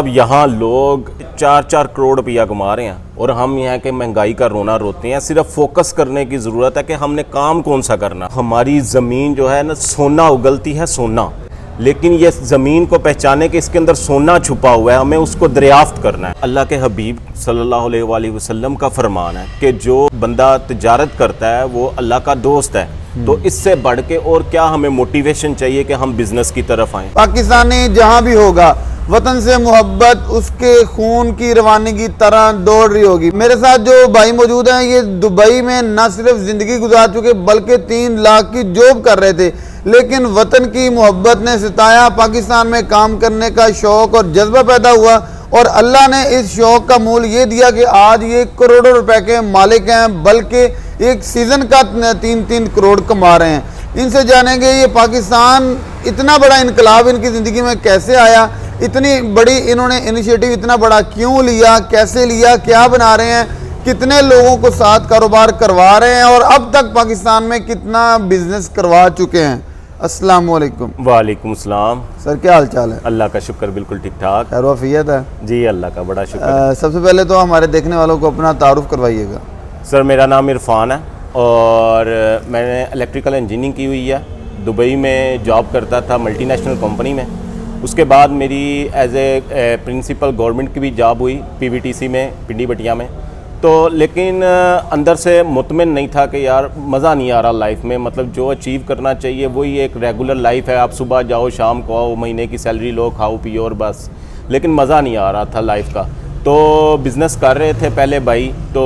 अब यहाँ लोग 4-4 करोड़ रुपया कमा रहे हैं और हम यहाँ के महंगाई का रोना रोते हैं। सिर्फ फोकस करने की ज़रूरत है कि हमने काम कौन सा करना। हमारी ज़मीन जो है ना, सोना उगलती है सोना, लेकिन ये ज़मीन को पहचाने के इसके अंदर सोना छुपा हुआ है, हमें उसको दरियाफ्त करना है। अल्लाह के हबीब सल्लल्लाहु अलैहि वसल्लम का फरमान है कि जो बंदा तिजारत करता है वो अल्लाह का दोस्त है। तो इससे बढ़ के और क्या हमें मोटिवेशन चाहिए कि हम बिजनेस की तरफ आएं। पाकिस्तानी जहां भी होगा, वतन से मोहब्बत उसके खून की रवानी की तरह दौड़ रही होगी। मेरे साथ जो भाई मौजूद हैं, ये दुबई में न सिर्फ जिंदगी गुजार चुके बल्कि 3 लाख की जॉब कर रहे थे, लेकिन वतन की मोहब्बत ने सताया। पाकिस्तान में काम करने का शौक और जज्बा पैदा हुआ और अल्लाह ने इस शौक का मूल ये दिया कि आज ये करोड़ों रुपए के मालिक हैं, बल्कि एक सीजन का 3-3 करोड़ कमा रहे हैं। इनसे जानेंगे ये पाकिस्तान इतना बड़ा इनकलाब इनकी ज़िंदगी में कैसे आया, इतनी बड़ी इन्होंने इनिशिएटिव इतना बड़ा क्यों लिया, कैसे लिया, क्या बना रहे हैं, कितने लोगों को साथ कारोबार करवा रहे हैं और अब तक पाकिस्तान में कितना बिजनेस करवा चुके हैं। अस्सलाम वालेकुम। वालेकुम सलाम। सर क्या हाल चाल है? अल्लाह का शुक्र, बिल्कुल ठीक ठाक। खैर वाफियत है जी, अल्लाह का बड़ा शुक्र। सबसे पहले तो हमारे देखने वालों को अपना तारुफ करवाइएगा। सर मेरा नाम इरफान है और मैंने इलेक्ट्रिकल इंजीनियरिंग की हुई है। दुबई में जॉब करता था मल्टीनेशनल कंपनी में। उसके बाद मेरी एज ए प्रिंसिपल गवर्नमेंट की भी जॉब हुई पीवीटीसी में, पिंडी बटिया में। तो लेकिन अंदर से मुतमिन नहीं था कि यार मज़ा नहीं आ रहा लाइफ में, मतलब जो अचीव करना चाहिए वही एक रेगुलर लाइफ है। आप सुबह जाओ शाम को आओ, महीने की सैलरी लो, खाओ पियो और बस, लेकिन मज़ा नहीं आ रहा था लाइफ का। तो बिज़नेस कर रहे थे पहले भाई, तो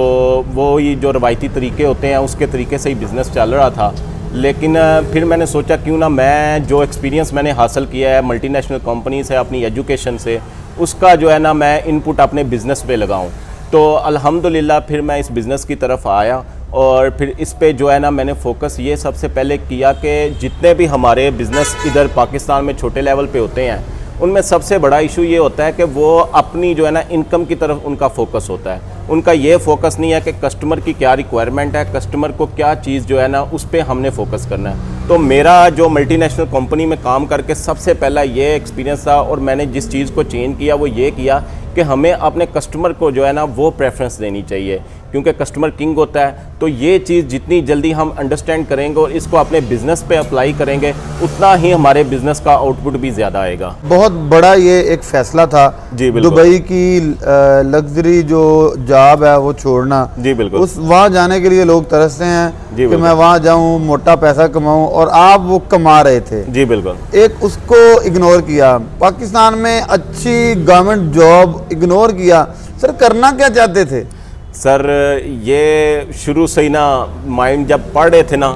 वो ये जो रवायती तरीके होते हैं उसके तरीके से ही बिज़नेस चल रहा था। लेकिन फिर मैंने सोचा क्यों ना मैं जो एक्सपीरियंस मैंने हासिल किया है मल्टीनेशनल कंपनी से, अपनी एजुकेशन से, उसका जो है ना मैं इनपुट अपने बिज़नेस पे लगाऊं। तो अल्हम्दुलिल्लाह फिर मैं इस बिज़नेस की तरफ आया और फिर इस पे जो है ना मैंने फोकस ये सबसे पहले किया कि जितने भी हमारे बिज़नेस इधर पाकिस्तान में छोटे लेवल पे होते हैं, उनमें सबसे बड़ा इशू ये होता है कि वो अपनी जो है ना इनकम की तरफ उनका फोकस होता है। उनका ये फोकस नहीं है कि कस्टमर की क्या रिक्वायरमेंट है, कस्टमर को क्या चीज़ जो है ना उस पर हमने फोकस करना है। तो मेरा जो मल्टीनेशनल कंपनी में काम करके सबसे पहला ये एक्सपीरियंस था और मैंने जिस चीज़ को चेंज किया वो ये किया कि हमें अपने कस्टमर को जो है ना वो प्रेफरेंस देनी चाहिए, क्योंकि कस्टमर किंग होता है। तो ये चीज़ जितनी जल्दी हम अंडरस्टैंड करेंगे और इसको अपने बिज़नेस पे अप्लाई करेंगे, उतना ही हमारे बिज़नेस का आउटपुट भी ज़्यादा आएगा। बहुत बड़ा ये एक फैसला था जी बिल्कुल। दुबई की लग्जरी जो जॉब है वो छोड़ना। जी बिल्कुल। उस वहाँ जाने के लिए लोग तरसते हैं जी कि मैं वहाँ जाऊँ, मोटा पैसा कमाऊँ, और आप वो कमा रहे थे। जी बिल्कुल। एक उसको इग्नोर किया, पाकिस्तान में अच्छी गवर्नमेंट जॉब इग्नोर किया। सर करना क्या चाहते थे? सर ये शुरू से ही ना माइंड जब पढ़ रहे थे ना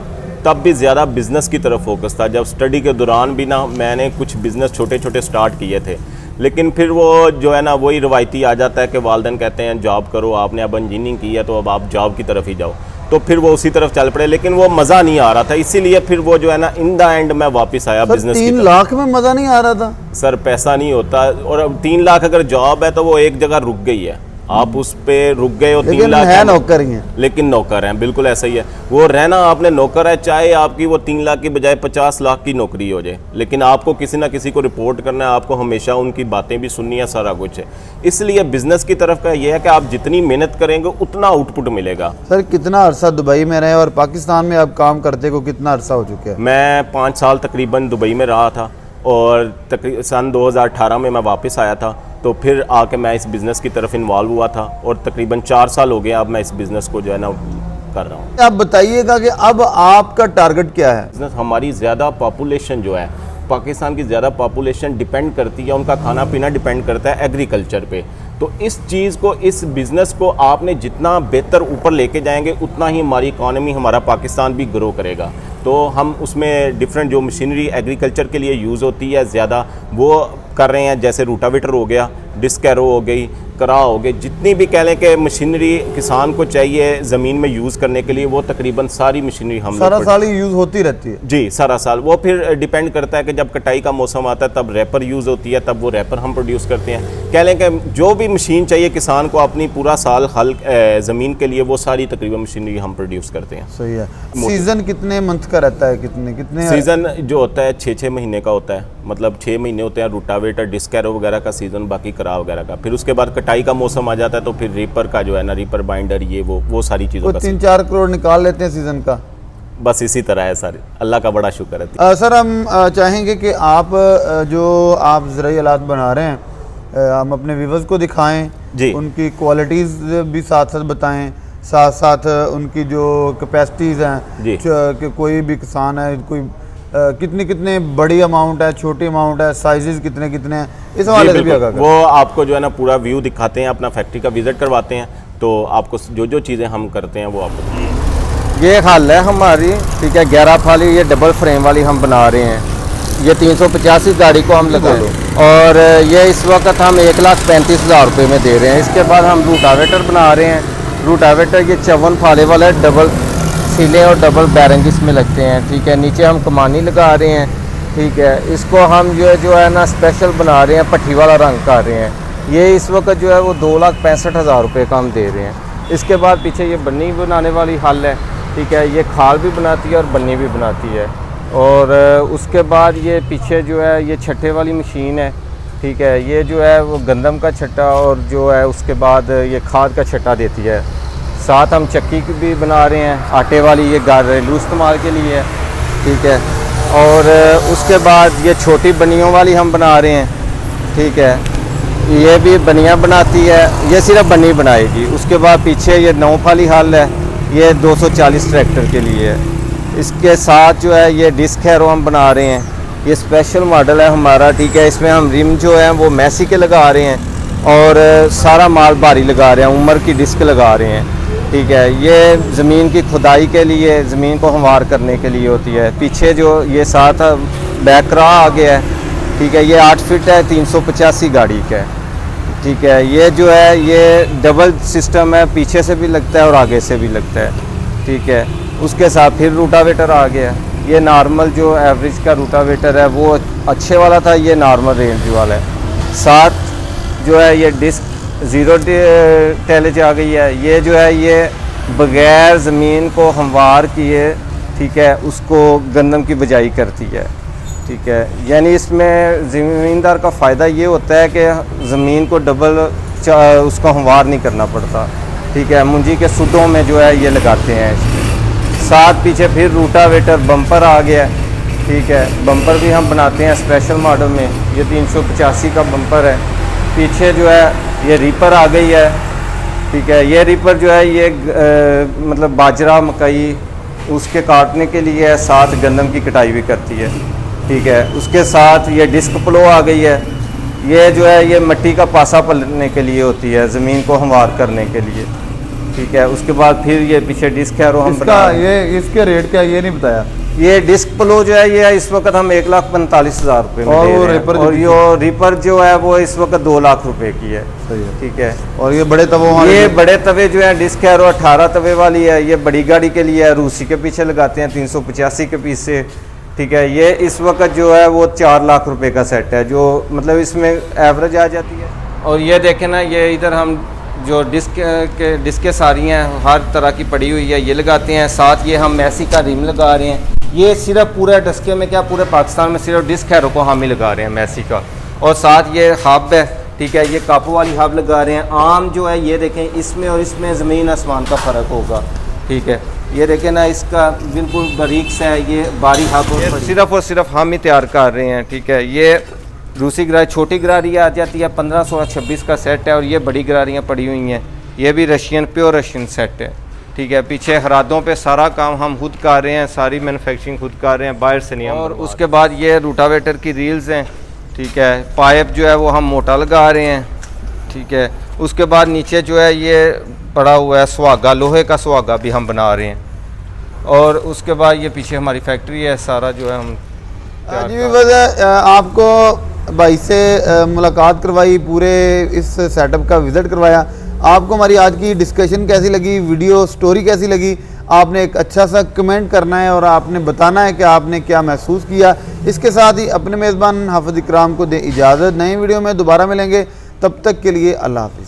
तब भी ज़्यादा बिज़नेस की तरफ फोकस था। जब स्टडी के दौरान भी ना मैंने कुछ बिज़नेस छोटे छोटे स्टार्ट किए थे, लेकिन फिर वो जो है ना वही रवायती आ जाता है कि वालिदैन कहते हैं जॉब करो, आपने अब इंजीनियरिंग की है तो अब आप जॉब की तरफ ही जाओ। तो फिर वो उसी तरफ चल पड़े, लेकिन वो मज़ा नहीं आ रहा था, इसीलिए फिर वो जो है ना इन द एंड मैं वापस आया बिज़नेस की तरफ। 3 लाख में मज़ा नहीं आ रहा था? सर पैसा नहीं होता, और अब 3 लाख अगर जॉब है तो वो एक जगह रुक गई है, आप उस पे रुक गए हो। 3 लाख है नौकर ही हैं, लेकिन नौकर हैं, बिल्कुल ऐसा ही है। वो रहना आपने नौकर है, चाहे आपकी वो 3 लाख की बजाय 50 लाख की नौकरी हो जाए, लेकिन आपको किसी ना किसी को रिपोर्ट करना है, आपको हमेशा उनकी बातें भी सुननी है, सारा कुछ है। इसलिए बिजनेस की तरफ का ये है कि आप जितनी मेहनत करेंगे उतना आउटपुट मिलेगा। सर कितना अरसा दुबई में रहे और पाकिस्तान में अब काम करते को कितना अरसा हो चुका है? मैं 5 साल तकरीबन दुबई में रहा था और सन 2018 में मैं वापस आया था। तो फिर आके मैं इस बिज़नेस की तरफ इन्वॉल्व हुआ था और तकरीबन 4 साल हो गए अब मैं इस बिज़नेस को जो है ना कर रहा हूँ। आप बताइएगा कि अब आपका टारगेट क्या है? बिज़नेस हमारी ज़्यादा पॉपुलेशन जो है, पाकिस्तान की ज़्यादा पॉपुलेशन डिपेंड करती है, उनका खाना पीना डिपेंड करता है एग्रीकल्चर पे। तो इस चीज़ को, इस बिज़नेस को आपने जितना बेहतर ऊपर लेके जाएंगे उतना ही हमारी इकॉनमी, हमारा पाकिस्तान भी ग्रो करेगा। तो हम उसमें डिफरेंट जो मशीनरी एग्रीकल्चर के लिए यूज़ होती है ज़्यादा वो कर रहे हैं, जैसे रूटावेटर हो गया, डिस्क एरो हो गई, करा हो गए, जितनी भी कह लें कि मशीनरी किसान को चाहिए ज़मीन में यूज़ करने के लिए, वो तकरीबन सारी मशीनरी हम सारा साल ही यूज़ होती रहती है। जी सारा साल। वो फिर डिपेंड करता है कि जब कटाई का मौसम आता है तब रैपर यूज़ होती है, तब वो रैपर हम प्रोड्यूस करते हैं। कह लें कि जो भी मशीन चाहिए किसान को अपनी पूरा साल हल ज़मीन के लिए, वो सारी तकरीबन मशीनरी हम प्रोड्यूस करते हैं। सही है। सीज़न कितने मंथ का रहता है? कितने सीज़न जो होता है 6-6 महीने का होता है। मतलब 6 महीने होते हैं रूटावेटर, डिस्क एरो वगैरह का सीज़न, बाकी करा वगैरह का। फिर उसके बाद कटाई का मौसम आ जाता है तो फिर रीपर का जो है ना, रीपर बाइंडर, ये वो सारी चीज़ों का 3-4 करोड़ निकाल लेते हैं सीज़न का। बस इसी तरह है सर, अल्लाह का बड़ा शुक्र है। सर हम चाहेंगे कि आप जो आप ज़राई आलात बना रहे हैं हम अपने व्यूवर्स को दिखाएं जी। उनकी क्वालिटीज़ भी साथ साथ बताएं, साथ साथ उनकी जो कैपेसिटीज़ हैं जी। कि कोई भी किसान है, कोई कितने बड़ी अमाउंट है, छोटी अमाउंट है, साइजेस कितने कितने हैं, इस हवाले से भी आगाह करें। वो आपको जो है ना पूरा व्यू दिखाते हैं, अपना फैक्ट्री का विज़िट करवाते हैं, तो आपको जो चीज़ें हम करते हैं वो आपको। ये हल है हमारी, ठीक है, 11 फाली ये डबल फ्रेम वाली हम बना रहे हैं। ये 385 गाड़ी को हम लगा दें और ये इस वक्त हम 1,35,000 रुपये में दे रहे हैं। इसके बाद हम रूटावेटर बना रहे हैं। रूटावेटर ये 54 फाले वाला है, डबल सीले और डबल बैरिंग इसमें लगते हैं, ठीक है। नीचे हम कमानी लगा रहे हैं, ठीक है। इसको हम जो है ना स्पेशल बना रहे हैं, पट्टी वाला रंग कर रहे हैं। ये इस वक्त जो है वो 2,65,000 रुपये का हम दे रहे हैं। इसके बाद पीछे ये बन्नी बनाने वाली हल है, ठीक है। ये खाल भी बनाती है और बन्नी भी बनाती है। और उसके बाद ये पीछे जो है ये छट्टे वाली मशीन है, ठीक है। ये जो है वो गंदम का छट्टा और जो है उसके बाद ये खाद का छट्टा देती है। साथ हम चक्की भी बना रहे हैं, आटे वाली, ये घरेलू इस्तेमाल के लिए है, ठीक है। और उसके बाद ये छोटी बनियों वाली हम बना रहे हैं, ठीक है। ये भी बनियाँ बनाती है, ये सिर्फ बनी बनाएगी। उसके बाद पीछे ये 9 फाली हल है, ये 240 ट्रैक्टर के लिए है। इसके साथ जो है ये डिस्क हैरो हम बना रहे हैं, ये स्पेशल मॉडल है हमारा, ठीक है। इसमें हम रिम जो है वो मैसी के लगा रहे हैं और सारा माल भारी लगा रहे हैं, उमर की डिस्क लगा रहे हैं, ठीक है। ये ज़मीन की खुदाई के लिए, ज़मीन को हमवार करने के लिए होती है। पीछे जो ये साथ बैक रा आ गया है, ठीक है। ये 8 फीट है, 385 गाड़ी का है, ठीक है। ये जो है ये डबल सिस्टम है, पीछे से भी लगता है और आगे से भी लगता है, ठीक है। उसके साथ फिर रूटावेटर आ गया। ये नॉर्मल जो एवरेज का रूटावेटर है वो अच्छे वाला था, ये नॉर्मल रेंज वाला है। साथ जो है ये डिस्क 0 टेलेज आ गई है। ये जो है ये बग़ैर ज़मीन को हमवार किए, ठीक है, उसको गंदम की बिजाई करती है, ठीक है। यानी इसमें ज़मींदार का फ़ायदा ये होता है कि ज़मीन को डबल उसको हमवार नहीं करना पड़ता, ठीक है। मुंजी के सुडों में जो है ये लगाते हैं इसमें। साथ पीछे फिर रूटावेटर बम्पर आ गया, ठीक है। बम्पर भी हम बनाते हैं स्पेशल मॉडल में, ये 385 का बम्पर है। पीछे जो है ये रीपर आ गई है, ठीक है। ये रीपर जो है ये मतलब बाजरा, मकई उसके काटने के लिए है, साथ गंदम की कटाई भी करती है, ठीक है। उसके साथ ये डिस्क प्लो आ गई है। ये जो है ये मिट्टी का पासा पलटने के लिए होती है, ज़मीन को हमवार करने के लिए, ठीक है। उसके बाद फिर ये पीछे डिस्क हैरो हम बना रहे हैं। ये इसके रेट क्या, ये नहीं बताया। ये डिस्क प्लो जो है ये इस वक्त हम 1,45,000 रुपये में दे रहे हैं। और ये रीपर जो है वो इस वक्त 2 लाख रुपए की है, सही है, ठीक है। और ये बड़े तवों वाले, ये बड़े तवे जो है डिस्क हैरो 18 तवे वाली है, ये बड़ी गाड़ी के लिए है, रूसी के पीछे लगाते हैं 385 के पीस से, ठीक है। ये इस वक्त जो है वो 4 लाख रुपए का सेट है, जो मतलब इसमें एवरेज आ जाती है। और ये देखें ना, ये इधर हम जो डिस्कें सारी हैं हर तरह की पड़ी हुई है, ये लगाते हैं। साथ ये हम मैसी का रिम लगा रहे हैं। ये सिर्फ पूरे डिस्के में क्या, पूरे पाकिस्तान में सिर्फ डिस्क हैरो को हम ही लगा रहे हैं, मैसी का। और साथ ये हब है, ठीक है, ये कापू वाली हब लगा रहे हैं। आम जो है ये देखें, इसमें और इसमें ज़मीन आसमान का फ़र्क होगा, ठीक है। ये देखें ना, इसका बिल्कुल बारीक सा है, ये बारी हब सिर्फ और सिर्फ हम ही तैयार कर रहे हैं, ठीक है। ये रूसी गरारी, छोटी गरारी आ जाती है 15, 16, 26 का सेट है। और ये बड़ी गरारियाँ पड़ी हुई हैं, ये भी रशियन, प्योर रशियन सेट है, ठीक है। पीछे हरादों पे सारा काम हम खुद कर रहे हैं, सारी मैन्युफैक्चरिंग खुद कर रहे हैं, बाहर से नहीं। और उसके बाद ये रूटावेटर की रील्स हैं, ठीक है। पाइप जो है वो हम मोटा लगा रहे हैं, ठीक है। उसके बाद नीचे जो है ये पड़ा हुआ है सुहागा, लोहे का सुहागा भी हम बना रहे हैं। और उसके बाद ये पीछे हमारी फैक्ट्री है, सारा जो है हम जी वजह आपको भाई से मुलाकात करवाई, पूरे इस सेटअप का विज़िट करवाया। आपको हमारी आज की डिस्कशन कैसी लगी, वीडियो स्टोरी कैसी लगी, आपने एक अच्छा सा कमेंट करना है और आपने बताना है कि आपने क्या महसूस किया। इसके साथ ही अपने मेज़बान हाफिज़ इकराम को दें इजाज़त। नई वीडियो में दोबारा मिलेंगे, तब तक के लिए अल्लाह हाफिज़।